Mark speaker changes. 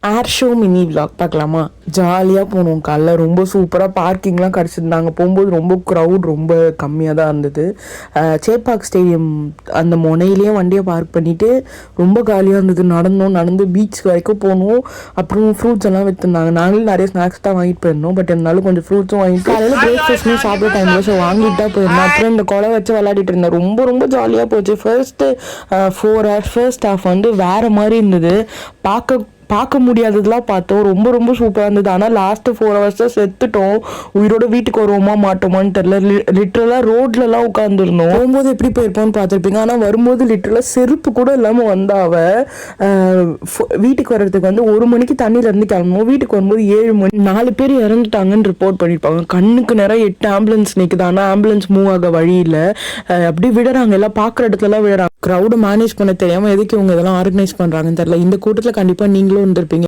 Speaker 1: ஏர் show mini vlog பார்க்கலாமா? ஜாலியாக போனோம். காலைல ரொம்ப சூப்பராக பார்க்கிங்லாம் கிடச்சிருந்தாங்க. போகும்போது ரொம்ப க்ரௌட் ரொம்ப கம்மியாக தான் இருந்தது. சேப்பாக் ஸ்டேடியம் அந்த முனையிலேயே வண்டியை பார்க் பண்ணிவிட்டு ரொம்ப காலியாக இருந்தது. நடந்து பீச் வரைக்கும் போனோம். அப்புறம் ஃப்ரூட்ஸ் எல்லாம் விற்றுருந்தாங்க. நாங்களும் நிறைய ஸ்நாக்ஸ் தான் வாங்கிட்டு போயிருந்தோம். பட் இருந்தாலும் கொஞ்சம் ஃப்ரூட்ஸும் வாங்கிட்டு காலையில் பிரேக்ஃபாஸ்ட்மே சாப்பிட்ற டைமில் ஸோ வாங்கிட்டு தான் போயிருந்தோம். அப்புறம் இந்த குலை வச்சு விளையாடிட்டு இருந்தேன். ரொம்ப ரொம்ப ஜாலியாக போச்சு. ஃபர்ஸ்ட்டு 4 hours ஃபர்ஸ்ட் ஹாஃப் வந்து வேறு மாதிரி இருந்தது. பார்க்க முடியாததெல்லாம் பார்த்தோம். ரொம்ப ரொம்ப சூப்பராக இருந்தது. ஆனால் லாஸ்ட்டு 4 hours தான் செத்துட்டோம். உயிரோட வீட்டுக்கு வருவோமா மாட்டோமான்னு தெரில. லிட்ரலாக ரோட்லலாம் உட்காந்துருந்தோம். போகும்போது எப்படி போயிருப்போம்னு பார்த்துருப்பீங்க. ஆனால் வரும்போது லிட்ரலாக செருப்பு கூட இல்லாமல் வந்தாவ. வீட்டுக்கு வர்றதுக்கு வந்து 1 மணிக்கு தண்ணியிலேருந்து கிளம்பணும். வீட்டுக்கு வரும்போது 7 மணி. 4 பேர் இறந்துட்டாங்கன்னு ரிப்போர்ட் பண்ணியிருப்பாங்க. கண்ணுக்கு நேரம் 8 ஆம்புலன்ஸ் நிற்குது. ஆனால் ஆம்புலன்ஸ் மூவ் ஆக வழியில் அப்படி விடுறாங்க. எல்லாம் பார்க்குற இடத்துலலாம் விடுறாங்க. க்ரௌடு மேனேஜ் பண்ண தெரியாமல் எதுக்கு இவங்க இதெல்லாம் ஆர்கனைஸ் பண்ணுறாங்கன்னு தெரியல. இந்த கூட்டத்தில் கண்டிப்பாக நீங்களும் வந்திருப்பீங்க.